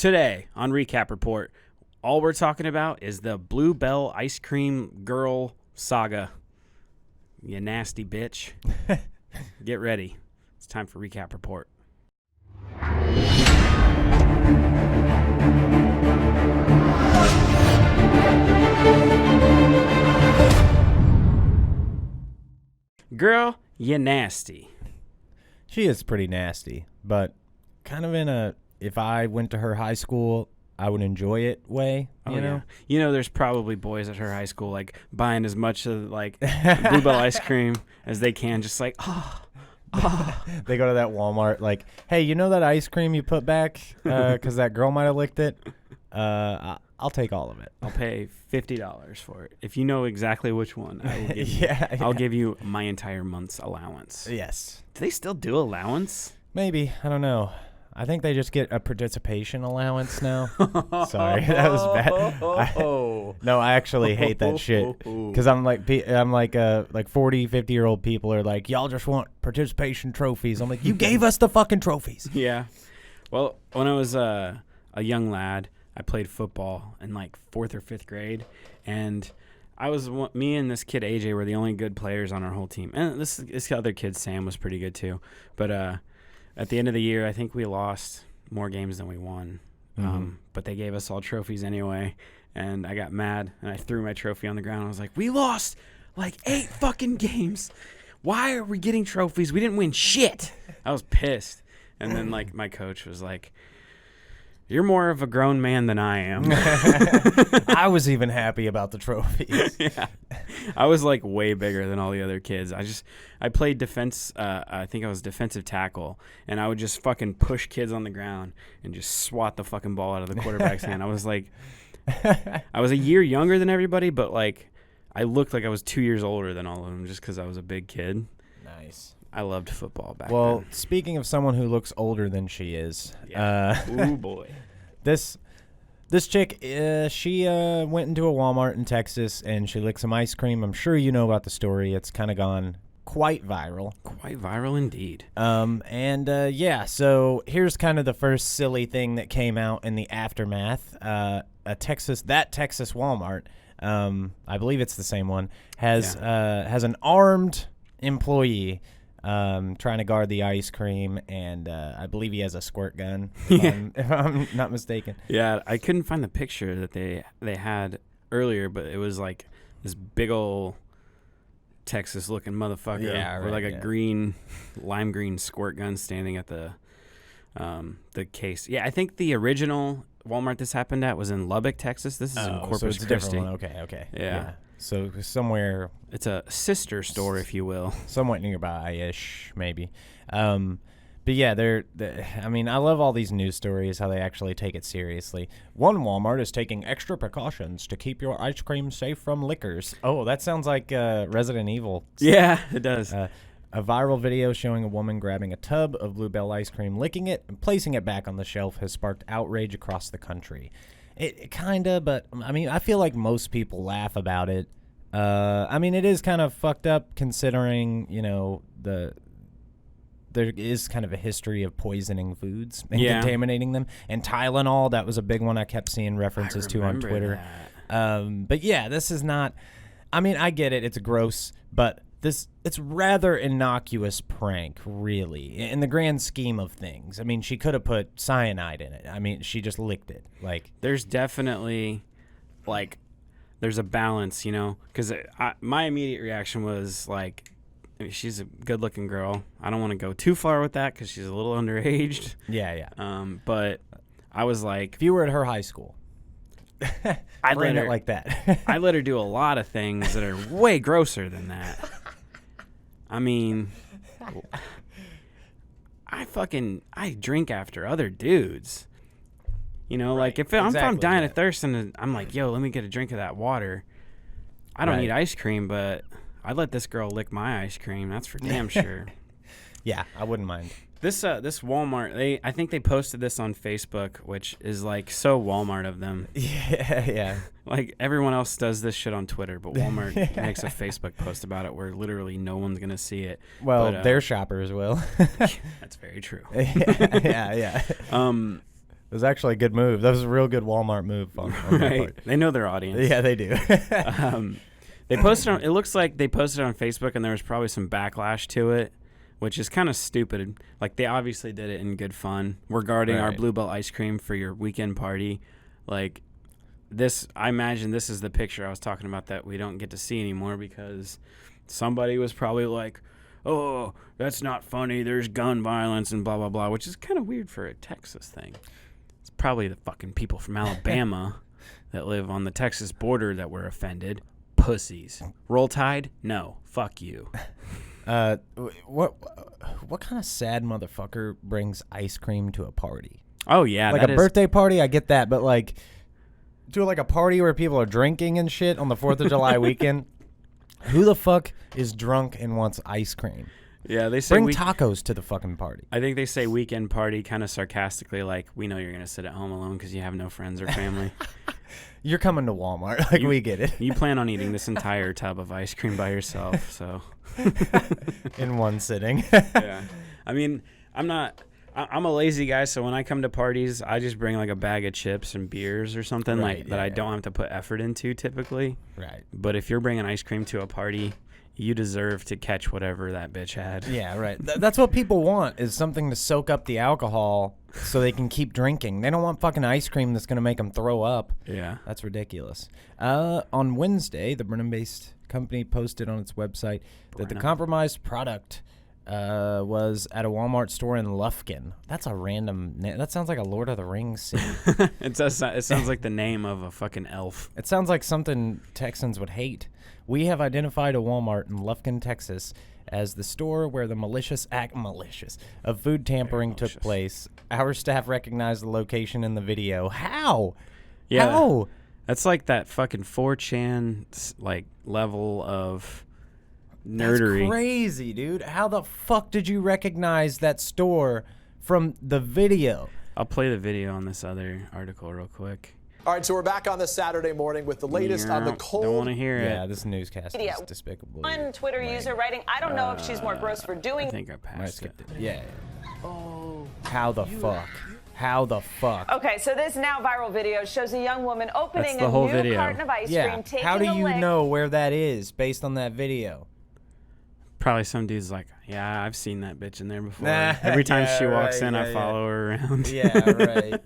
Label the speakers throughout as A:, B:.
A: Today on Recap Report, all we're talking about is the Bluebell Ice Cream Girl saga. You nasty bitch. Get ready. It's time for Recap Report. Girl, you nasty.
B: She is pretty nasty, but kind of in a, if I went to her high school, I would enjoy it way, you know?
A: Yeah. You know, there's probably boys at her high school, like, buying as much of, like, Bluebell ice cream as they can, just like,
B: They go to that Walmart, like, hey, you know that ice cream you put back because that girl might have licked it? I'll take all of it.
A: I'll pay $50 for it. If you know exactly which one, I will give you.
B: Yeah.
A: I'll give you my entire month's allowance.
B: Yes.
A: Do they still do allowance?
B: Maybe. I don't know. I think they just get a participation allowance now. Sorry, that was bad. No, I actually hate that shit because I'm like 40, 50-year-old people are like, y'all just want participation trophies. I'm like, you gave us the fucking trophies.
A: Yeah. Well, when I was a young lad, I played football in like 4th or 5th grade, and me and this kid AJ were the only good players on our whole team. And this other kid Sam was pretty good too. But at the end of the year, I think we lost more games than we won. But they gave us all trophies anyway, and I got mad and I threw my trophy on the ground. I was like, "We lost like 8 fucking games. Why are we getting trophies? We didn't win shit." I was pissed. And then like my coach was like, "You're more of a grown man than I am."
B: I was even happy about the trophies.
A: Yeah. I was like way bigger than all the other kids. I played defense. I think I was defensive tackle, and I would just fucking push kids on the ground and just swat the fucking ball out of the quarterback's hand. I was like, I was a year younger than everybody, but like I looked like I was 2 years older than all of them just because I was a big kid.
B: Nice.
A: I loved football back
B: Well,
A: then.
B: speaking of someone who looks older than she is,
A: Ooh boy.
B: This chick, she went into a Walmart in Texas and she licked some ice cream. I'm sure you know about the story. It's kind of gone quite viral.
A: Quite viral indeed.
B: So here's kind of the first silly thing that came out in the aftermath. Texas Walmart, I believe it's the same one, has an armed employee trying to guard the ice cream, and I believe he has a squirt gun, if I'm not mistaken.
A: Yeah, I couldn't find the picture that they had earlier, but it was like this big old Texas-looking motherfucker with like a lime green squirt gun standing at the case. Yeah, I think the original Walmart this happened at was in Lubbock, Texas. This is in Corpus
B: so it's a
A: Christi.
B: different one. Okay.
A: Yeah.
B: So somewhere,
A: it's a sister store, if you will.
B: Somewhat nearby-ish, maybe. But yeah, I love all these news stories, how they actually take it seriously. One Walmart is taking extra precautions to keep your ice cream safe from lickers. Oh, that sounds like Resident Evil.
A: Yeah, it does.
B: A viral video showing a woman grabbing a tub of Bluebell ice cream, licking it, and placing it back on the shelf has sparked outrage across the country. It kind of, but I mean, I feel like most people laugh about it. It is kind of fucked up considering, you know, there is kind of a history of poisoning foods and contaminating them. And Tylenol, that was a big one I kept seeing references to on Twitter. But yeah, this is not, I get it. It's gross, but it's rather innocuous prank, really, in the grand scheme of things. I mean, she could have put cyanide in it. She just licked it. Like,
A: there's definitely, like, there's a balance, you know, because my immediate reaction was like, she's a good-looking girl. I don't want to go too far with that because she's a little underaged.
B: Yeah.
A: But I was like,
B: if you were at her high school,
A: I'd let her
B: like that.
A: I let her do a lot of things that are way grosser than that. I mean, I drink after other dudes. You know, right. Like if I'm dying of thirst and I'm like, yo, let me get a drink of that water. I don't need ice cream, but I'd let this girl lick my ice cream. That's for damn sure.
B: Yeah, I wouldn't mind.
A: This Walmart, I think they posted this on Facebook, which is like so Walmart of them.
B: Yeah.
A: Like everyone else does this shit on Twitter, but Walmart makes a Facebook post about it where literally no one's gonna see it.
B: Well, their shoppers will.
A: That's very true.
B: Yeah. It was actually a good move. That was a real good Walmart move on their
A: Right.
B: part.
A: They know their audience.
B: Yeah, they do.
A: They posted on. It looks like they posted on Facebook, and there was probably some backlash to it, which is kind of stupid. Like they obviously did it in good fun regarding our
B: Right.
A: Bluebell ice cream for your weekend party. Like this, I imagine this is the picture I was talking about that we don't get to see anymore because somebody was probably like, "Oh, that's not funny. There's gun violence and blah blah blah," which is kind of weird for a Texas thing. It's probably the fucking people from Alabama that live on the Texas border that were offended. Pussies. Roll Tide? No. Fuck you.
B: What kind of sad motherfucker brings ice cream to a party?
A: Oh, yeah.
B: Like a birthday party, I get that, but like do like a party where people are drinking and shit on the 4th of July weekend. Who the fuck is drunk and wants ice cream?
A: Yeah, they say
B: Bring tacos to the fucking party.
A: I think they say weekend party kind of sarcastically, like, we know you're going to sit at home alone because you have no friends or family.
B: You're coming to Walmart. Like, we get it.
A: You plan on eating this entire tub of ice cream by yourself, so.
B: In one sitting.
A: Yeah. I mean, I'm a lazy guy, so when I come to parties, I just bring like a bag of chips and beers or something that I don't have to put effort into typically.
B: Right.
A: But if you're bringing ice cream to a party, you deserve to catch whatever that bitch had.
B: Yeah, right. That's what people want, is something to soak up the alcohol so they can keep drinking. They don't want fucking ice cream that's going to make them throw up.
A: Yeah.
B: That's ridiculous. On Wednesday, the Brenham-based company posted on its website that the compromised product was at a Walmart store in Lufkin. That's a random name. That sounds like a Lord of the Rings scene.
A: It sounds like the name of a fucking elf.
B: It sounds like something Texans would hate. We have identified a Walmart in Lufkin, Texas, as the store where the malicious act of food tampering took place. Our staff recognized the location in the video. How?
A: Yeah.
B: How?
A: That's like that fucking 4chan like level of nerdery.
B: That's crazy, dude. How the fuck did you recognize that store from the video?
A: I'll play the video on this other article real quick.
C: All right, so we're back on this Saturday morning with the latest on the cold.
A: Don't want to hear it.
B: Yeah, this newscast is despicable.
D: One Twitter user writing, I don't know if she's more gross for doing.
A: I think I passed it.
B: Yeah. Oh. How the fuck? How the fuck?
D: Okay, so this now viral video shows a young woman opening
A: the
D: a
A: whole
D: new
A: video.
D: carton of ice cream, taking
B: How do
D: a
B: you
D: lick.
B: know where that is based on that video?
A: Probably some dude's like, yeah, I've seen that bitch in there before.
B: Nah,
A: Every time
B: yeah,
A: she walks
B: right,
A: in,
B: yeah,
A: I follow her around.
B: Yeah, right.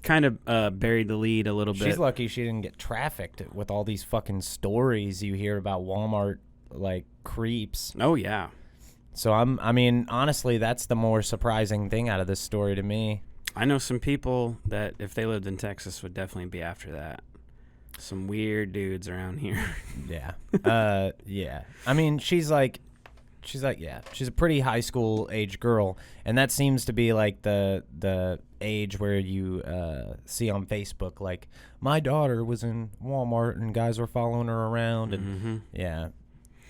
A: Kind of buried the lead a little bit.
B: She's lucky she didn't get trafficked with all these fucking stories you hear about Walmart, like, creeps.
A: Oh, yeah.
B: So, I mean, honestly, that's the more surprising thing out of this story to me.
A: I know some people that, if they lived in Texas, would definitely be after that. Some weird dudes around here.
B: Yeah. Yeah. I mean, she's a pretty high school age girl, and that seems to be like the age where you see on Facebook, like, my daughter was in Walmart and guys were following her around, and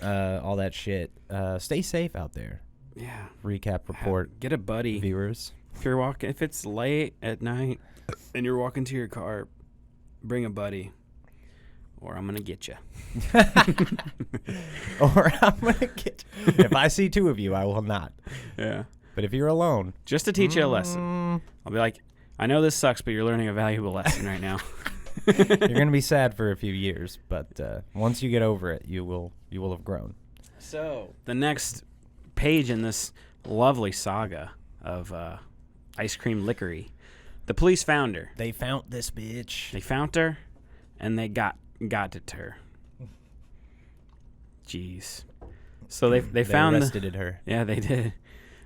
B: all that shit. Stay safe out there.
A: Yeah.
B: Recap report.
A: Get a buddy.
B: Viewers.
A: If it's late at night and you're walking to your car, bring a buddy. Or I'm going to get you.
B: Or I'm going to get you. If I see two of you, I will not.
A: Yeah.
B: But if you're alone.
A: Just to teach you a lesson. I'll be like, I know this sucks, but you're learning a valuable lesson right now.
B: You're going to be sad for a few years, but once you get over it, you will have grown.
A: So the next page in this lovely saga of ice cream lickery, the police found her.
B: They found this bitch.
A: They found her, and they got at her. Jeez. So they found
B: arrested her.
A: Yeah, they did.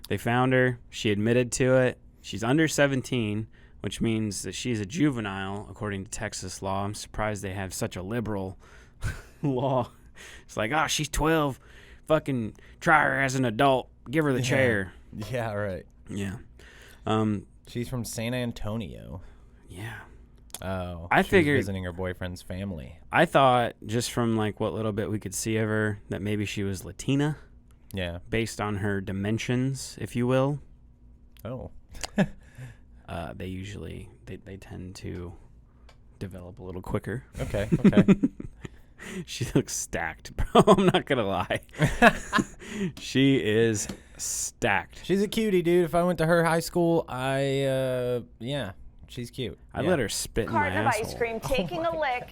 A: They found her. She admitted to it. She's under 17, which means that she's a juvenile according to Texas law. I'm surprised they have such a liberal law. It's like, oh, she's 12. Fucking try her as an adult. Give her the chair.
B: Yeah, right.
A: Yeah.
B: She's from San Antonio.
A: Yeah.
B: Oh,
A: I
B: she was
A: figured
B: visiting her boyfriend's family.
A: I thought just from like what little bit we could see of her that maybe she was Latina.
B: Yeah.
A: Based on her dimensions, if you will.
B: Oh.
A: They usually they tend to develop a little quicker.
B: Okay.
A: She looks stacked, bro. I'm not gonna lie. She is stacked.
B: She's a cutie, dude. If I went to her high school, yeah, she's cute.
A: I'd let her spit in my
D: Carton of
A: asshole.
D: ice cream, taking a lick,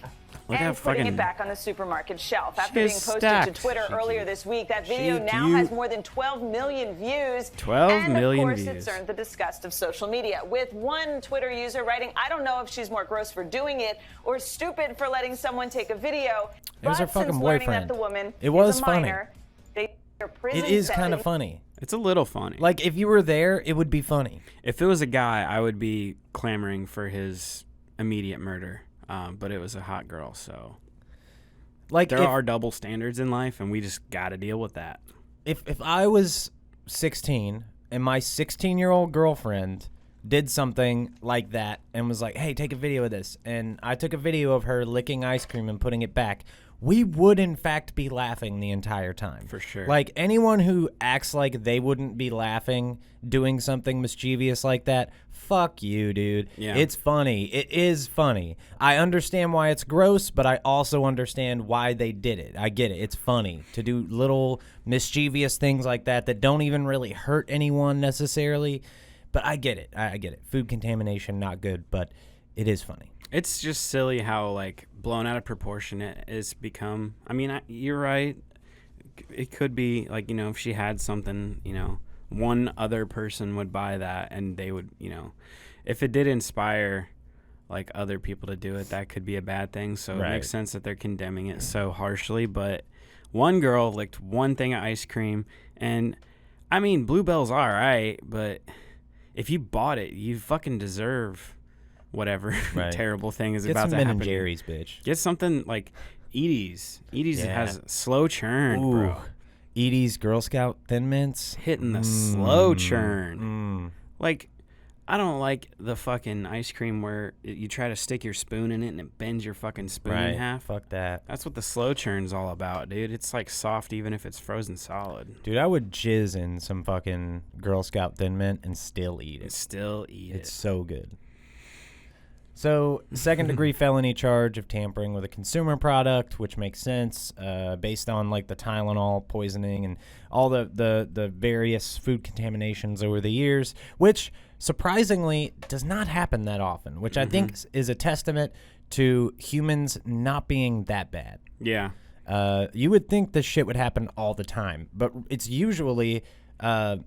A: Look
D: and
A: how
D: putting
A: fucking-
D: it back on the supermarket shelf. After
A: She's
D: being posted
A: stacked.
D: to Twitter
A: She
D: earlier
A: cute.
D: this week, that video
A: She
D: now
A: cute.
D: has more than 12 million views.
A: 12
D: and
A: million
D: of course,
A: views.
D: it's earned the disgust of social media, with one Twitter user writing, "I don't know if she's more gross for doing it or stupid for letting someone take a video."
B: It was her
D: but
B: fucking
D: since learning
B: boyfriend.
D: that the woman
B: It was
D: is a
B: funny.
D: minor, they are prison
B: It is kind
D: sentence.
B: of funny.
A: It's a little funny.
B: Like, if you were there, it would be funny.
A: If it was a guy, I would be clamoring for his immediate murder. But it was a hot girl, so
B: Like,
A: there
B: if,
A: are double standards in life, and we just got to deal with that.
B: if I was 16 and my 16-year-old girlfriend did something like that and was like, hey, take a video of this, and I took a video of her licking ice cream and putting it back, we would in fact be laughing the entire time.
A: For sure.
B: Like, anyone who acts like they wouldn't be laughing doing something mischievous like that, fuck you, dude.
A: Yeah.
B: It's funny. It is funny. I understand why it's gross, but I also understand why they did it. I get it. It's funny to do little mischievous things like that that don't even really hurt anyone necessarily. But I get it. I get it. Food contamination, not good, but it is funny.
A: It's just silly how, like, blown out of proportion it has become. I mean, you're right. It could be, like, you know, if she had something, you know, one other person would buy that and they would, you know, if it did inspire, like, other people to do it, that could be a bad thing. So
B: Right.
A: it makes sense that they're condemning it so harshly. But one girl licked one thing of ice cream. And, I mean, Bluebell's all right, but if you bought it, you fucking deserve whatever
B: Right.
A: terrible thing is
B: Get
A: about
B: some
A: to
B: Ben
A: happen.
B: and Jerry's, bitch.
A: Get something like Edie's. Edie's
B: Yeah.
A: has slow churn,
B: Ooh.
A: bro.
B: Edie's Girl Scout Thin Mints.
A: Hitting the slow churn.
B: Mm.
A: Like, I don't like the fucking ice cream where you try to stick your spoon in it and it bends your fucking spoon
B: Right.
A: in half.
B: Fuck that.
A: That's what the slow churn's all about, dude. It's like soft even if it's frozen solid.
B: Dude, I would jizz in some fucking Girl Scout Thin Mint and still eat
A: And
B: it.
A: still eat
B: It's
A: it.
B: so good. So, second-degree felony charge of tampering with a consumer product, which makes sense based on, like, the Tylenol poisoning and all the various food contaminations over the years, which, surprisingly, does not happen that often, which I think is a testament to humans not being that bad.
A: Yeah.
B: You would think this shit would happen all the time, but it's usually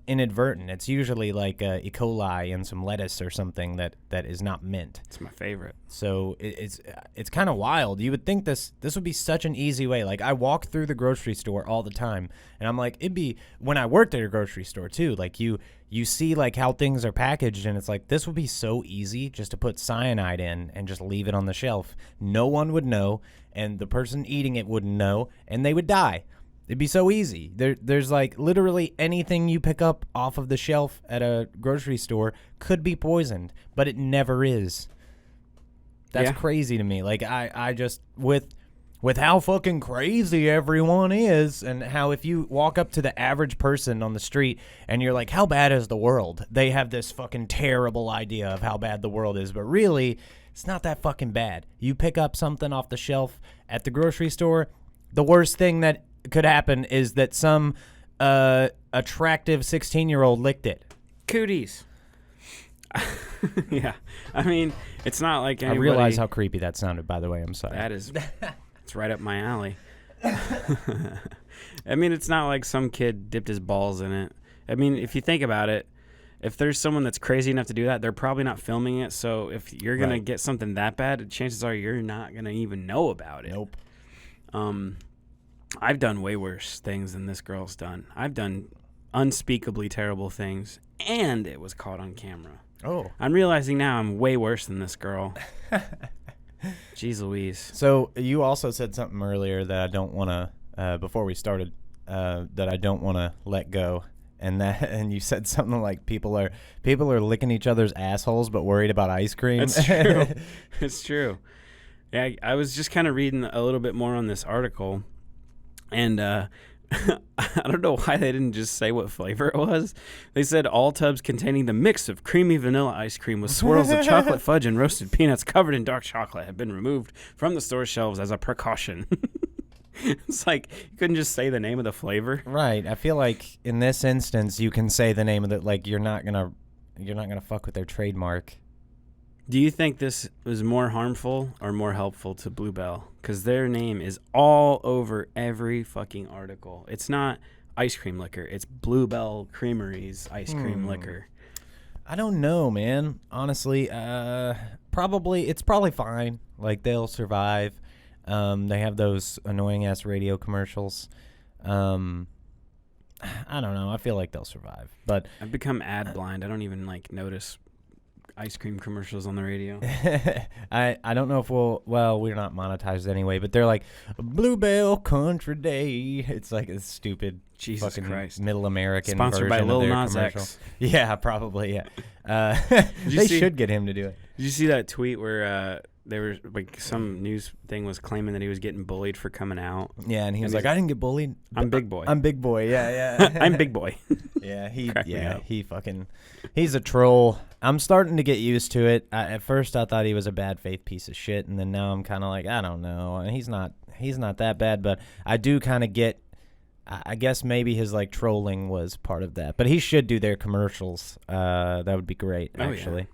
B: inadvertent. It's usually like E. coli and some lettuce or something that is not mint.
A: It's my favorite.
B: So it's kind of wild. You would think this would be such an easy way. Like, I walk through the grocery store all the time, and I'm like, it'd be when I worked at a grocery store too. Like, you see like how things are packaged, and it's like, this would be so easy just to put cyanide in and just leave it on the shelf. No one would know, and the person eating it wouldn't know, and they would die. It'd be so easy. There's like literally anything you pick up off of the shelf at a grocery store could be poisoned, but it never is. That's
A: Yeah.
B: crazy to me. Like, I just, with how fucking crazy everyone is, and how if you walk up to the average person on the street and you're like, how bad is the world? They have this fucking terrible idea of how bad the world is, but really, it's not that fucking bad. You pick up something off the shelf at the grocery store, the worst thing that could happen is that some attractive 16-year-old licked it.
A: Cooties. Yeah. I mean, it's not like anybody...
B: I realize how creepy that sounded, by the way. I'm sorry.
A: That is, it's right up my alley. I mean, it's not like some kid dipped his balls in it. I mean, if you think about it, if there's someone that's crazy enough to do that, they're probably not filming it. So if you're going to get something that bad, chances are you're not going to even know about it.
B: Nope.
A: I've done way worse things than this girl's done. I've done unspeakably terrible things, and it was caught on camera.
B: Oh.
A: I'm realizing now I'm way worse than this girl. Jeez Louise.
B: So you also said something earlier that I don't want to, before we started, that I don't want to let go. And you said something like people are licking each other's assholes but worried about ice cream.
A: That's true. It's true. Yeah, I was just kind of reading a little bit more on this article, and I don't know why they didn't just say what flavor it was. They said all tubs containing the mix of creamy vanilla ice cream with swirls of chocolate fudge and roasted peanuts covered in dark chocolate have been removed from the store shelves as a precaution. It's like you couldn't just say the name of the flavor.
B: Right. I feel like in this instance, you can say the name of the, like, you're not gonna fuck with their trademark.
A: Do you think this was more harmful or more helpful to Bluebell? Because their name is all over every fucking article. It's not ice cream liquor. It's Bluebell Creamery's ice cream liquor.
B: I don't know, man. Honestly, it's probably fine. Like, they'll survive. They have those annoying ass radio commercials. I don't know. I feel like they'll survive. But
A: I've become ad blind. I don't even like notice ice cream commercials on the radio.
B: I don't know if we're not monetized anyway, but they're like Bluebell Country Day. It's like a stupid
A: Jesus
B: fucking
A: Christ.
B: Middle American
A: Sponsored by
B: version
A: Lil
B: of their
A: Nas
B: commercial.
A: X.
B: Yeah, probably. Yeah.
A: you
B: They
A: see-
B: should get him to do it.
A: Did you see that tweet where there was like some news thing was claiming that he was getting bullied for coming out?
B: Yeah, and he was
A: And
B: like,
A: he's-
B: I didn't get bullied.
A: I'm big boy.
B: I'm big boy. Yeah.
A: I'm big boy.
B: Yeah,
A: Crack me up.
B: he's a troll. I'm starting to get used to it. At first, I thought he was a bad faith piece of shit, and then now I'm kind of like, I don't know. And he's not that bad, but I do kind of get. I guess maybe his like trolling was part of that, but he should do their commercials. That would be great,
A: Oh, yeah.
B: actually.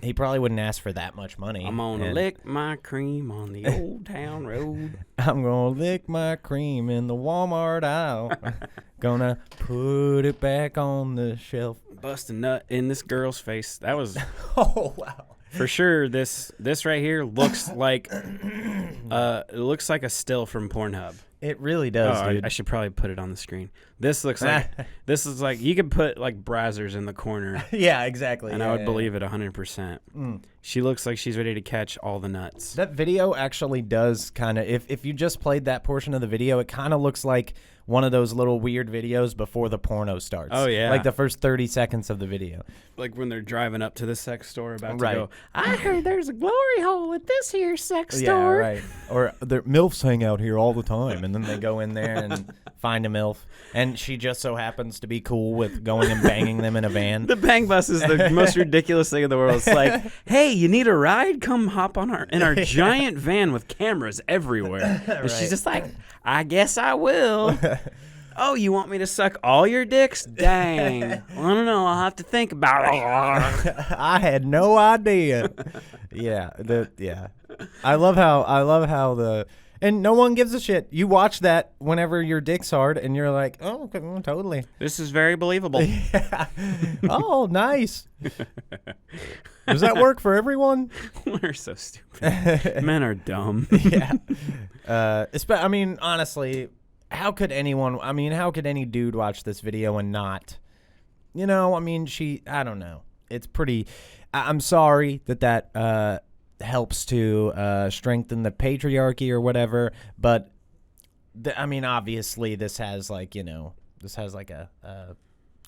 B: He probably wouldn't ask for that much money.
A: I'm gonna
B: and
A: lick my cream on the old town road.
B: I'm gonna lick my cream in the Walmart aisle. Gonna put it back on the shelf.
A: Bust a nut in this girl's face. That was
B: Oh wow!
A: for sure. This right here looks like it looks like a still from Pornhub.
B: It really does, dude.
A: I should probably put it on the screen. This looks like you could put like Brazzers in the corner,
B: Yeah, exactly.
A: and I would believe it 100%. She looks like she's ready to catch all the nuts.
B: That video actually does kind of, if you just played that portion of the video, it kind of looks like one of those little weird videos before the porno starts.
A: Oh, yeah.
B: Like the first 30 seconds of the video.
A: Like when they're driving up to the sex store about to
B: Right.
A: go, I heard there's a glory hole at this here sex
B: Yeah,
A: store.
B: right. Or the MILFs hang out here all the time, and then they go in there and find a MILF, and she just so happens to be cool with going and banging them in a van.
A: The bang bus is the most ridiculous thing in the world. It's like, hey, you need a ride? Come hop on our giant van with cameras everywhere. And she's just like, I guess I will. Oh, you want me to suck all your dicks? Dang. Well, I don't know. I'll have to think about it.
B: I had no idea. Yeah, I love how and no one gives a shit. You watch that whenever your dick's hard, and you're like, oh, okay, well, totally.
A: This is very believable.
B: Yeah. Oh, nice. Does that work for everyone?
A: We're so stupid. Men are dumb.
B: Yeah. I mean, honestly, how could any dude watch this video and not? You know, I mean, I don't know. It's pretty. I'm sorry that helps to strengthen the patriarchy or whatever, but I mean, obviously, this has like a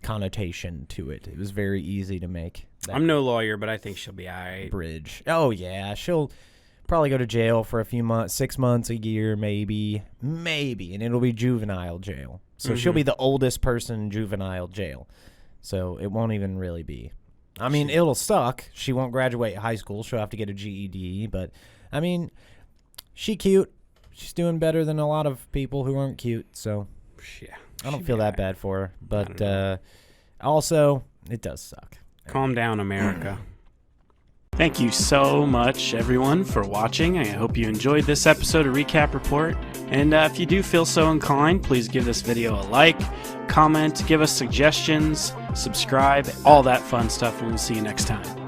B: connotation to it. It was very easy to make.
A: I'm no lawyer, but I think she'll be all right.
B: Bridge. Oh yeah, she'll probably go to jail for a few months, 6 months, a year, maybe, and it'll be juvenile jail. So she'll be the oldest person in juvenile jail. So it won't even really be. I mean, it'll suck. She won't graduate high school. She'll have to get a GED. But I mean, she cute. She's doing better than a lot of people who aren't cute. So
A: Yeah.
B: I don't feel that bad for her. But also, it does suck.
A: Calm down, America. Thank you so much, everyone, for watching. I hope you enjoyed this episode of Recap Report. And if you do feel so inclined, please give this video a like, comment, give us suggestions, subscribe, all that fun stuff, and we'll see you next time.